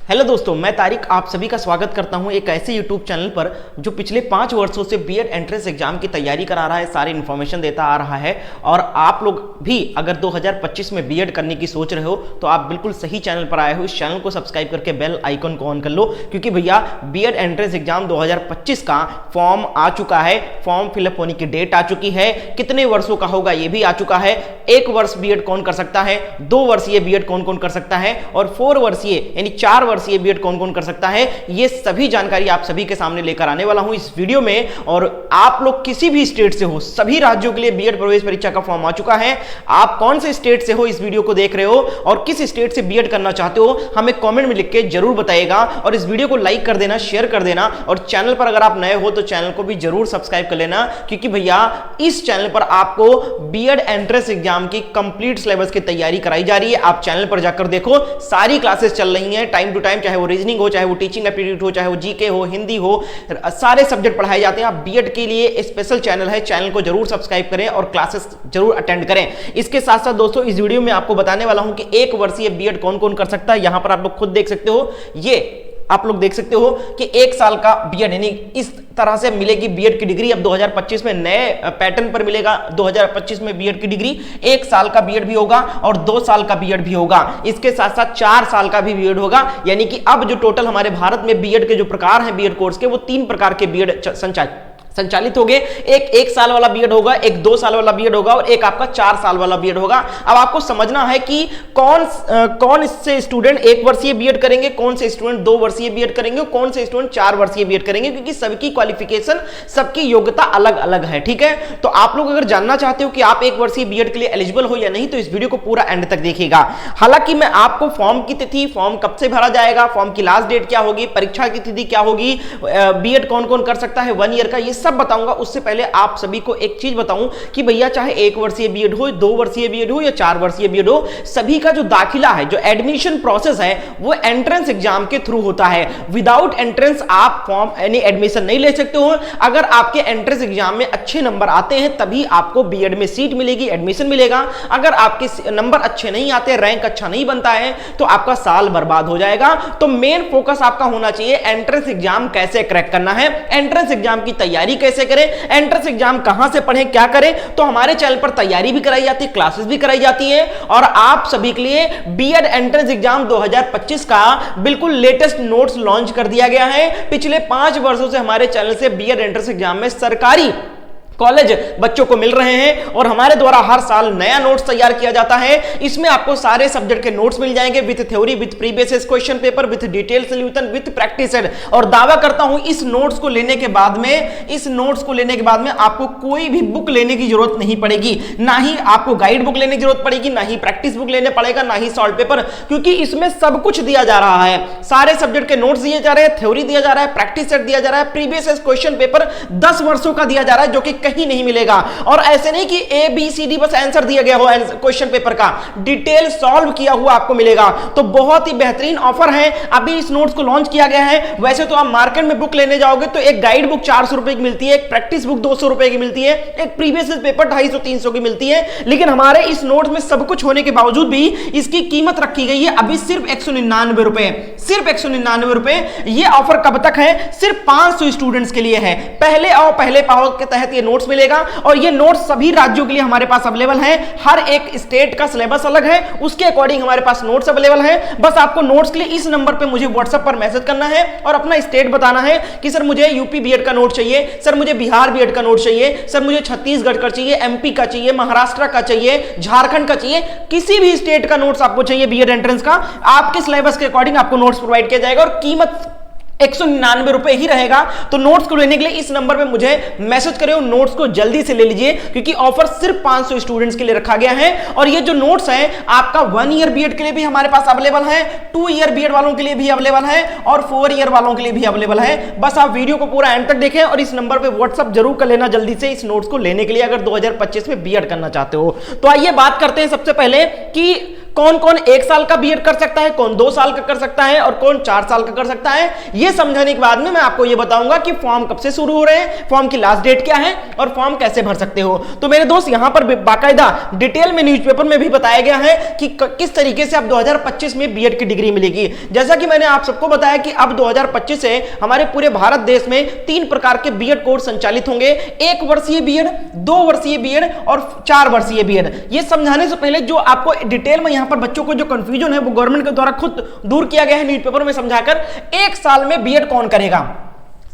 Hello दोस्तों, मैं तारिक आप सभी का स्वागत करता हूं एक ऐसे यूट्यूब चैनल पर जो पिछले 5 वर्षों से बीएड एंट्रेंस एग्जाम की तैयारी करा रहा है, सारी इन्फॉर्मेशन देता आ रहा है। और आप लोग भी अगर 2025 में बीएड करने की सोच रहे हो तो आप बिल्कुल सही चैनल पर आए हो। इस चैनल को सब्सक्राइब करके बेल आइकन को ऑन कर लो, क्योंकि भैया बीएड एंट्रेंस एग्जाम 2025 का फॉर्म आ चुका है। फॉर्म फिलअप होने की डेट आ चुकी है, कितने वर्षों का होगा ये भी आ चुका है। 1 वर्ष बीएड कौन कर सकता है, 2 वर्षीय बीएड कौन कौन कर सकता है, और 4 वर्षीय यानी 4 वर्षीय बीएड कौन कौन कर सकता है, ये सभी जानकारी आप सभी के सामने लेकर आने वाला हूं इस वीडियो में। और आप लोग किसी भी स्टेट से हो, सभी राज्यों के लिए बीएड प्रवेश परीक्षा का फॉर्म आ चुका है। आप कौन से स्टेट से हो इस वीडियो को देख रहे हो और किस स्टेट से बीएड करना चाहते हो, हमें कमेंट में लिख के जरूर बताइएगा। और इस वीडियो को लाइक कर देना, शेयर कर देना, और चैनल पर अगर आप नए हो तो चैनल को भी जरूर सब्सक्राइब कर लेना, क्योंकि भैया इस चैनल पर आपको बीएड एंट्रेंस एग्जाम की कंप्लीट सिलेबस की तैयारी कराई जा रही है। आप चैनल पर जाकर देखो, सारी क्लासेस चल रही हैं टाइम टू टाइम, चाहे वो रीजनिंग हो, चाहे वो टीचिंग एप्टीट्यूड हो, चाहे वो जीके हो, हिंदी हो, सारे सब्जेक्ट पढ़ाए जाते हैं। आप बीएड के लिए स्पेशल चैनल है, चैनल को जरूर सब्सक्राइब करें और क्लासेस जरूर अटेंड करें। इसके साथ साथ दोस्तों इस वीडियो में आपको बताने वाला हूं कि 1 वर्षीय बीएड कौन कौन कर सकता है। यहां पर आप लोग खुद देख सकते हो, ये आप लोग देख सकते हो कि 1 साल का बीएड यानी इस तरह से मिलेगी बीएड की डिग्री। अब 2025 में नए पैटर्न पर मिलेगा। 2025 में बीएड की डिग्री 1 साल का बीएड भी होगा और 2 साल का बीएड भी होगा। इसके साथ साथ 4 साल का भी बीएड होगा। यानी कि अब जो टोटल हमारे भारत में बीएड के जो प्रकार हैं बीएड कोर्स के, वो 3 प्रकार के बीएड संचालित हो गए। एक 1 साल वाला बीएड होगा, एक 2 साल वाला बीएड होगा और एक आपका 4 साल वाला बीएड होगा। अब आपको समझना है कि कौन इससे स्टूडेंट 1 वर्षीय बीएड करेंगे, कौन से स्टूडेंट 2 वर्षीय बीएड करेंगे, कौन से स्टूडेंट 4 वर्षीय बीएड करेंगे, क्योंकि सबकी क्वालिफिकेशन, सबकी योग्यता अलग अलग है। ठीक है, तो आप लोग अगर जानना चाहते हो कि आप 1 वर्षीय बीएड के लिए एलिजिबल हो या नहीं, तो इस वीडियो को पूरा एंड तक देखिएगा। हालांकि मैं आपको फॉर्म की तिथि, फॉर्म कब से भरा जाएगा, फॉर्म की लास्ट डेट क्या होगी, परीक्षा की तिथि क्या होगी, बीएड कौन कौन कर सकता है 1 ईयर का, ये सब बताऊंगा। उससे पहले आप सभी को एक चीज बताऊं कि भैया चाहे 1 वर्षीय बीएड हो, 2 वर्षीय बीएड हो या 4 वर्षीय बीएड हो, सभी का जो दाखिला है, जो एडमिशन प्रोसेस है, वो एंट्रेंस एग्जाम के थ्रू होता है। विदाउट एंट्रेंस आप फॉर्म यानी एडमिशन नहीं ले सकते हो। अगर आपके एंट्रेंस एग्जाम में अच्छे नंबर आते हैं तभी आपको बीएड में सीट मिलेगी, एडमिशन मिलेगा। अगर आपके नंबर अच्छे नहीं आते, रैंक अच्छा नहीं बनता है, तो आपका साल बर्बाद हो जाएगा। तो मेन फोकस आपका होना चाहिए एंट्रेंस एग्जाम कैसे क्रैक करना है, एंट्रेंस एग्जाम की तैयारी कैसे करें, एंट्रेंस एग्जाम कहां से पढ़ें, क्या करें। तो हमारे चैनल पर तैयारी भी कराई जाती है, क्लासेस भी कराई जाती है, और आप सभी के लिए बीएड एंट्रेंस एग्जाम 2025 का बिल्कुल लेटेस्ट नोट्स लॉन्च कर दिया गया है। पिछले 5 वर्षों से हमारे चैनल से बीएड एंट्रेंस एग्जाम में सरकारी कॉलेज बच्चों को मिल रहे हैं और हमारे द्वारा हर साल नया नोट्स तैयार किया जाता है। इसमें आपको सारे सब्जेक्ट के नोट्स मिल जाएंगे, with theory, with previous question paper, with detail solution, with practice set. और दावा करता हूं इस नोट्स को लेने के बाद में आपको कोई भी बुक लेने की जरूरत नहीं पड़ेगी। ना ही आपको गाइड बुक लेने की जरूरत पड़ेगी, ना ही प्रैक्टिस बुक लेने पड़ेगा, ना ही सॉल्व पेपर, क्योंकि इसमें सब कुछ दिया जा रहा है। सारे सब्जेक्ट के नोट्स दिए जा रहे हैं, थ्योरी दिया जा रहा है, प्रैक्टिस सेट दिया जा रहा है, प्रीवियस क्वेश्चन पेपर 10 वर्षों का दिया जा रहा है, जो कि कहीं नहीं मिलेगा। और ऐसे नहीं कि ABCD बस आंसर दिया गया हो क्वेश्चन पेपर का, डिटेल सॉल्व किया हुआ आपको मिलेगा। तो बहुत ही बेहतरीन ऑफर है, अभी इस नोट्स को लॉन्च किया गया है। वैसे तो आप मार्केट में बुक लेने जाओगे तो एक गाइड बुक 400 रुपए की मिलती है, एक प्रैक्टिस बुक 200 रुपए की मिलती है, एक प्रीवियस पेपर 250-300 की मिलती है। लेकिन हमारे इस नोट्स में सब कुछ होने के बावजूद भी इसकी कीमत रखी गई है अभी सिर्फ 199 रुपए, सिर्फ 199 रुपए। ये ऑफर कब तक है, सिर्फ 500 स्टूडेंट्स के लिए है। पहले आओ पहले पाओ के तहत ये नोट्स मिलेगा, और ये नोट्स सभी राज्यों के लिए हमारे पास अवेलेबल है। हर एक स्टेट का सिलेबस अलग है, उसके अकॉर्डिंग हमारे पास नोट्स अवेलेबल है। बस आपको नोट्स के लिए इस नंबर पे मुझे व्हाट्सएप पर मैसेज करना है और अपना स्टेट बताना है कि सर मुझे यूपी बीएड का नोट चाहिए, सर मुझे बिहार बीएड का नोट चाहिए, सर मुझे छत्तीसगढ़ का चाहिए, एमपी का चाहिए, महाराष्ट्र का चाहिए, झारखंड का चाहिए। किसी भी स्टेट का नोट्स आपको चाहिए बीएड एंट्रेंस का, आपके सिलेबस के अकॉर्डिंग आपको नोट्स प्रोवाइड किया जाएगा और कीमत 199 रुपए ही रहेगा। तो नोट्स को लेने के लिए इस नंबर पे मुझे मैसेज करें, नोट्स को जल्दी से ले लीजिए, क्योंकि ऑफर सिर्फ 500 स्टूडेंट्स के लिए रखा गया है। और ये जो नोट्स हैं आपका 1 ईयर बीएड के लिए भी हमारे पास अवेलेबल है, 2 ईयर बीएड वालों के लिए भी अवेलेबल है और 4 ईयर वालों के लिए भी अवेलेबल है। बस आप वीडियो को पूरा एंड तक देखें और इस नंबर पे व्हाट्सएप जरूर कर लेना जल्दी से इस नोट्स को लेने के लिए, अगर 2025 में बीएड करना चाहते हो। तो आइए बात करते हैं सबसे पहले कि कौन कौन 1 साल का बीएड कर सकता है, कौन 2 साल का कर सकता है और कौन 4 साल का कर सकता है। यह समझाने के बाद में मैं आपको यह बताऊंगा कि फॉर्म कब से शुरू हो रहे हैं, फॉर्म की लास्ट डेट क्या है और फॉर्म कैसे भर सकते हो। तो मेरे दोस्त यहां पर बाकायदा डिटेल में न्यूज़पेपर में भी बताया गया है कि किस तरीके से अब 2025 में बीएड की डिग्री मिलेगी। जैसा कि मैंने आप सबको बताया कि अब 2025 से हमारे पूरे भारत देश में 3 प्रकार के बीएड कोर्स संचालित होंगे, 1 वर्षीय बीएड, 2 वर्षीय बीएड और 4 वर्षीय बीएड। ये समझाने से पहले जो आपको डिटेल में यहां पर बच्चों को जो कंफ्यूजन है वो गवर्नमेंट के द्वारा खुद दूर किया गया है न्यूज़पेपर में समझाकर। 1 साल में बीएड कौन करेगा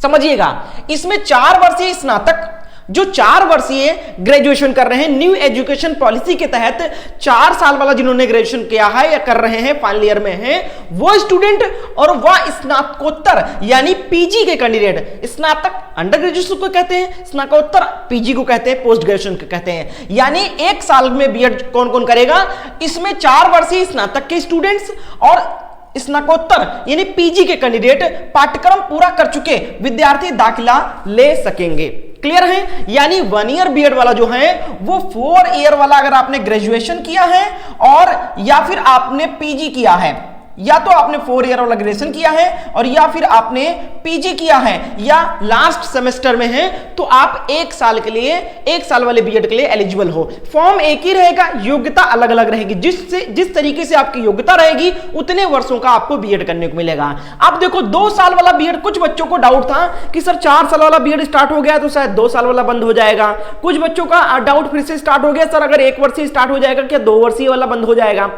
समझिएगा, इसमें 4 वर्षीय स्नातक जो 4 वर्षीय ग्रेजुएशन कर रहे हैं, न्यू एजुकेशन पॉलिसी के तहत 4 साल वाला जिन्होंने ग्रेजुएशन किया है या कर रहे हैं, फाइनल ईयर में हैं, वो स्टूडेंट और वह स्नातकोत्तर यानी पीजी के कैंडिडेट, स्नातक अंडर ग्रेजुएशन को कहते हैं, स्नातकोत्तर पीजी को कहते हैं, पोस्ट ग्रेजुएशन को कहते हैं। यानी 1 साल में बीएड कौन कौन करेगा, इसमें 4 वर्षीय स्नातक के स्टूडेंट्स और स्नातकोत्तर यानी पीजी के कैंडिडेट पाठ्यक्रम पूरा कर चुके विद्यार्थी दाखिला ले सकेंगे। क्लियर है, यानी 1 ईयर बीएड वाला जो है वो 4 ईयर वाला अगर आपने ग्रेजुएशन किया है और या फिर आपने पीजी किया है, या तो आपने 4 ईयर वाला ग्रेजुएशन किया है और या फिर आपने पीजी किया है या लास्ट सेमेस्टर में है, तो आप 1 साल के लिए 1 साल वाले बीएड के लिए एलिजिबल हो। फॉर्म एक ही रहेगा, योग्यता अलग अलग रहेगी। जिस तरीके से आपकी योग्यता रहेगी उतने वर्षों का आपको बीएड करने को मिलेगा। अब देखो 2 साल वाला बीएड, कुछ बच्चों को डाउट था कि सर 4 साल वाला बीएड स्टार्ट हो गया तो शायद 2 साल वाला बंद हो जाएगा। कुछ बच्चों का डाउट फिर से स्टार्ट हो गया, सर अगर 1 वर्षीय स्टार्ट हो जाएगा क्या 2 वर्षीय वाला बंद हो जाएगा,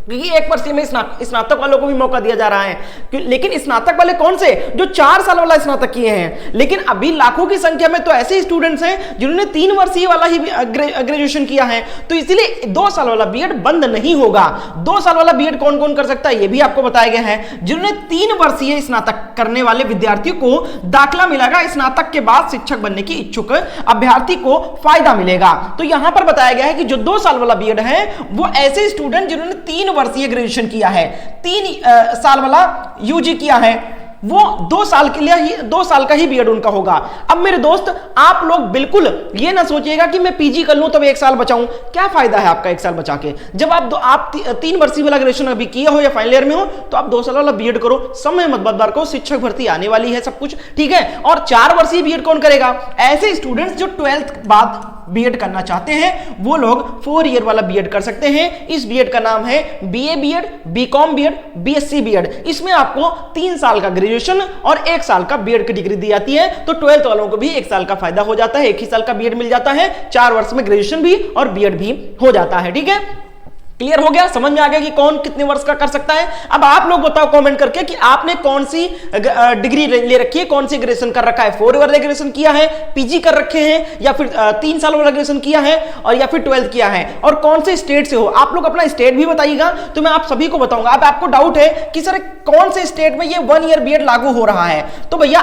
क्योंकि 1 वर्षीय में स्नातक वालों को भी मौका दिया जा रहा है। लेकिन स्नातक वाले कौन से, जो 4 साल वाला स्नातक किए हैं। लेकिन अभी लाखों की संख्या में तो ऐसे स्टूडेंट्स हैं जिन्होंने 3 वर्षीय वाला ही ग्रेजुएशन किया है, तो इसीलिए 2 साल वाला बीएड बंद नहीं होगा। 2 साल वाला बीएड कौन कौन कर सकता है ये भी आपको बताया गया है। जिन्होंने 3 वर्षीय स्नातक करने वाले विद्यार्थियों को दाखिला मिलेगा, स्नातक के बाद शिक्षक बनने की इच्छुक अभ्यर्थी को फायदा मिलेगा। तो यहां पर बताया गया है कि जो 2 साल वाला बीएड है वो ऐसे स्टूडेंट जिन्होंने 3 वर्षीय ग्रेजुएशन किया है, 3 साल वाला यूजी किया है, वो 2 साल के लिए ही 2 साल का ही बीएड उनका होगा। अब मेरे दोस्त आप लोग बिल्कुल ये ना सोचिएगा कि मैं पीजी कर लूं तब 1 साल बचाऊं। क्या फायदा है आपका 1 साल बचा के, जब आप 3 वर्षीय वाला ग्रेजुएशन अभी किए हो या फाइनल ईयर में हो तो आप 2 साल वाला बीएड करो। समय मत बर्बाद करो, शिक्षक भर्ती आने वाली है, सब कुछ ठीक है। और 4 वर्षीय बीएड कौन करेगा, ऐसे स्टूडेंट्स जो 12th बाद बीएड करना चाहते हैं वो लोग 4 ईयर वाला बीएड कर सकते हैं। इस बीएड का नाम है BA BEd, BCom BEd, BSc BEd. इसमें आपको 3 साल का ग्रेजुएशन और 1 साल का बीएड की डिग्री दी जाती है। तो 12th वालों को भी 1 साल का फायदा हो जाता है, 1 ही साल का बीएड मिल जाता है, 4 वर्ष में ग्रेजुएशन भी और बीएड भी हो जाता है। ठीक है, क्लियर हो गया, समझ में आ गया कि कौन कितने वर्ष का कर सकता है। अब आप लोग बताओ कमेंट करके कि आपने कौन सी डिग्री ले रखी है, कौन सी ग्रेजुएशन कर रखा है, 4 ईयर वाला ग्रेजुएशन किया है, पीजी कर रखे हैं या फिर 3 साल वाला ग्रेजुएशन किया है और या फिर 12th किया है, और कौन से स्टेट से हो। आप लोग अपना स्टेट भी बताइएगा तो मैं आप सभी को बताऊंगा। अब आपको डाउट है कि सर कौन से स्टेट में ये 1 ईयर बीएड लागू हो रहा है, तो भैया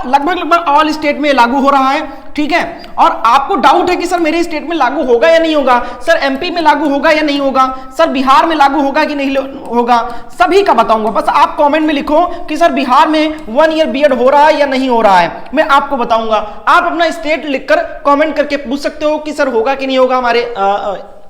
लगभग ऑल स्टेट में लागू हो रहा है। ठीक है, और आपको डाउट है कि सर मेरे स्टेट में लागू होगा या नहीं होगा, सर एमपी में लागू होगा या नहीं होगा, सर बिहार में लागू होगा कि नहीं होगा, सभी का बताऊंगा। बस आप कमेंट में लिखो कि सर बिहार में 1 ईयर बीएड हो रहा है या नहीं हो रहा है, मैं आपको बताऊंगा। आप अपना स्टेट लिखकर कमेंट करके पूछ सकते हो कि सर होगा कि नहीं होगा हमारे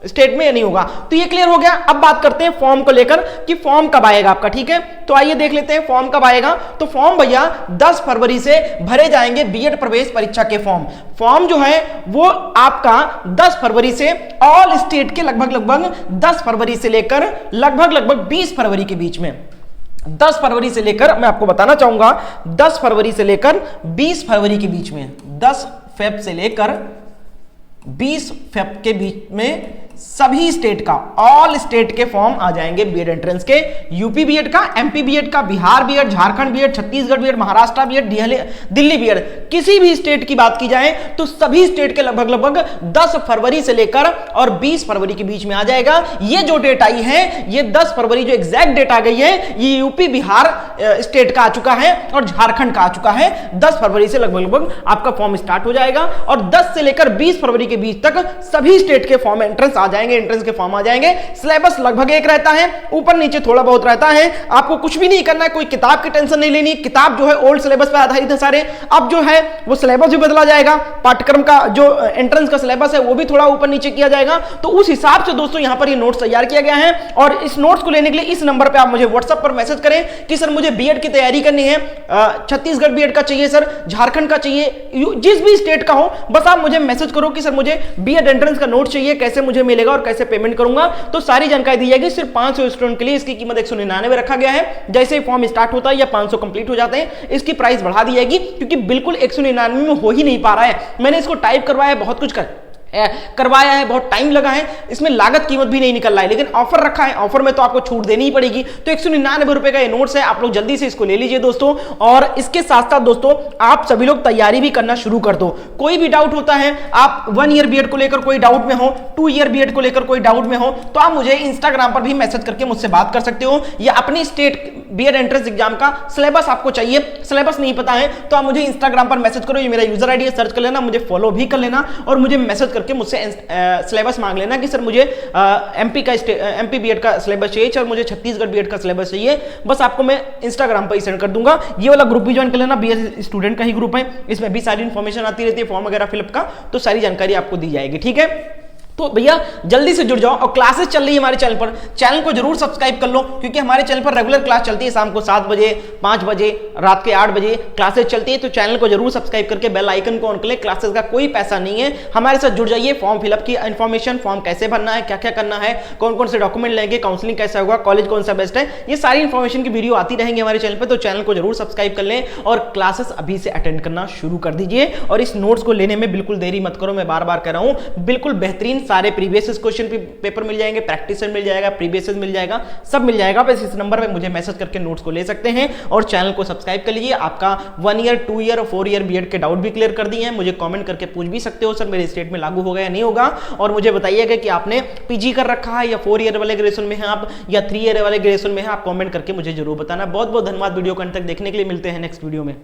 स्टेट में या नहीं होगा। तो ये क्लियर हो गया। अब बात करते हैं फॉर्म को लेकर कि फॉर्म कब आएगा आपका। ठीक है, तो आइए देख लेते हैं फॉर्म कब आएगा। तो फॉर्म भैया 10 फरवरी से भरे जाएंगे बीएड प्रवेश परीक्षा के फॉर्म जो है वो आपका 10 फरवरी से ऑल स्टेट के लगभग 10 फरवरी से लेकर लगभग 20 फरवरी के बीच में, 10 फरवरी से लेकर मैं आपको बताना चाहूंगा 10 फरवरी से लेकर 20 फरवरी के बीच में, 10 फेब से लेकर 20 फेब के बीच में सभी स्टेट का, ऑल स्टेट के फॉर्म आ जाएंगे बीएड एंट्रेंस के। यूपी बीएड का, एमपी बीएड का, Bihar BEd, Jharkhand BEd, Chhattisgarh BEd, Maharashtra BEd, Delhi BEd, किसी भी स्टेट की बात की जाए तो सभी स्टेट के लगभग 10 फरवरी से लेकर और 20 फरवरी के बीच में आ जाएगा। ये जो डेट आई है, ये 10 फरवरी जो एग्जैक्ट डेट आ गई है, ये यूपी बिहार स्टेट का आ चुका है और झारखंड का आ चुका है। 10 फरवरी से लगभग आपका फॉर्म स्टार्ट हो जाएगा और 10 से लेकर 20 फरवरी के बीच तक सभी स्टेट के फॉर्म एंट्रेंस आ जाएंगे, एंट्रेंस के फॉर्म आ जाएंगे। सिलेबस लगभग एक रहता है, ऊपर नीचे थोड़ा बहुत रहता है। आपको कुछ भी नहीं करना है, कोई किताब की टेंशन नहीं लेनी। किताब जो है ओल्ड सिलेबस पर आधारित है सारे। अब जो है वो सिलेबस भी बदला जाएगा, पाठ्यक्रम का जो एंट्रेंस का सिलेबस है वो भी थोड़ा ऊपर नीचे किया जाएगा। तो उस हिसाब से दोस्तों यहां पर ये नोट्स तैयार किया गया है। और इस नोट्स को लेने के लिए इस नंबर पे आप मुझे व्हाट्सएप पर मैसेज करें कि सर मुझे बीएड की तैयारी करनी है, छत्तीसगढ़ बीएड का चाहिए सर, झारखंड का चाहिए, जिस भी स्टेट का हो, बस आप मुझे मैसेज करो कि सर मुझे बीएड एंट्रेंस का नोट चाहिए, कैसे मुझे मिलेगा और कैसे पेमेंट करूंगा। तो सारी जानकारी दी जाएगी। सिर्फ 500 स्टूडेंट के लिए इसकी कीमत 199 रखा गया है। जैसे ही फॉर्म स्टार्ट होता है या 500 कंप्लीट हो जाते हैं, इसकी प्राइस बढ़ा दी जाएगी, क्योंकि बिल्कुल 199 में हो ही नहीं पा रहा है। मैंने इसको टाइप करवाया, बहुत कुछ करवाया है, बहुत टाइम लगा है, इसमें लागत कीमत भी नहीं निकल रहा है, लेकिन ऑफर रखा है, ऑफर में तो आपको छूट देनी ही पड़ेगी। तो 199 रुपए का ये नोट्स है, आप लोग जल्दी से इसको ले लीजिए दोस्तों। और इसके साथ साथ दोस्तों आप सभी लोग तैयारी भी करना शुरू कर दो। कोई भी डाउट होता है, आप 1 ईयर बीएड को लेकर कोई डाउट में हो, 2 ईयर बीएड को लेकर कोई डाउट में हो, तो आप मुझे इंस्टाग्राम पर भी मैसेज करके मुझसे बात कर सकते हो। या अपनी स्टेट बीएड एंट्रेंस एग्जाम का सिलेबस आपको चाहिए, सिलेबस नहीं पता है, तो आप मुझे इंस्टाग्राम पर मैसेज करो। ये मेरा यूजर आईडी है, सर्च कर लेना, मुझे फॉलो भी कर लेना और मुझे मैसेज करके मुझसे सिलेबस मांग लेना कि सर मुझे एमपी बीएड का सिलेबस चाहिए, सर मुझे छत्तीसगढ़ बीएड का सिलेबस चाहिए। बस आपको मैं इंस्टाग्राम पर ही सेंड कर दूंगा। ये वाला ग्रुप भी ज्वाइन कर लेना, बीएड स्टूडेंट का ही ग्रुप है, इसमें भी सारी इंफॉर्मेशन आती रहती है, फॉर्म वगैरह फिलअप का, तो सारी जानकारी आपको दी जाएगी। ठीक है, तो भैया जल्दी से जुड़ जाओ। और क्लासेस चल रही है हमारे चैनल पर, चैनल को जरूर सब्सक्राइब कर लो, क्योंकि हमारे चैनल पर रेगुलर क्लास चलती है, शाम को 7 बजे, 5 बजे, रात के 8 बजे क्लासेस चलती है। तो चैनल को जरूर सब्सक्राइब करके बेल आइकन को ऑन कर ले। क्लासेस का कोई पैसा नहीं है, हमारे साथ जुड़ जाइए। फॉर्म फिलअप की इंफॉर्मेशन, फॉर्म कैसे भरना है, क्या क्या करना है, कौन कौन से डॉक्यूमेंट लेंगे, काउंसलिंग कैसा होगा, कॉलेज कौन सा बेस्ट है, ये सारी इंफॉर्मेशन की वीडियो आती रहेंगे हमारे चैनल पर। तो चैनल को जरूर सब्सक्राइब कर लें और क्लासेस अभी से अटेंड करना शुरू कर दीजिए। और इस नोट्स को लेने में बिल्कुल देरी मत करो, मैं बार बार कह रहा हूं, बिल्कुल बेहतरीन सारे प्रीवियस क्वेश्चन पेपर मिल जाएंगे, प्रैक्टिस मिल जाएगा, प्रीवियस मिल जाएगा, सब मिल जाएगा। बस इस नंबर पे मुझे मैसेज करके नोट्स को ले सकते हैं। और चैनल को सब्सक्राइब कर लीजिए। आपका 1 ईयर, 2 ईयर और 4 ईयर बीएड के डाउट भी क्लियर कर दिए हैं। मुझे कमेंट करके पूछ भी सकते हो, सर मेरे स्टेट में लागू होगा या नहीं होगा। और मुझे बताइएगा कि आपने पीजी कर रखा है या 4 ईयर वाले ग्रेजुएशन में है आप, या 3 ईयर वाले ग्रेजुएशन में है, आप कमेंट करके मुझे जरूर बताना। बहुत बहुत धन्यवाद वीडियो को अंत तक देखने के लिए। मिलते हैं नेक्स्ट वीडियो में।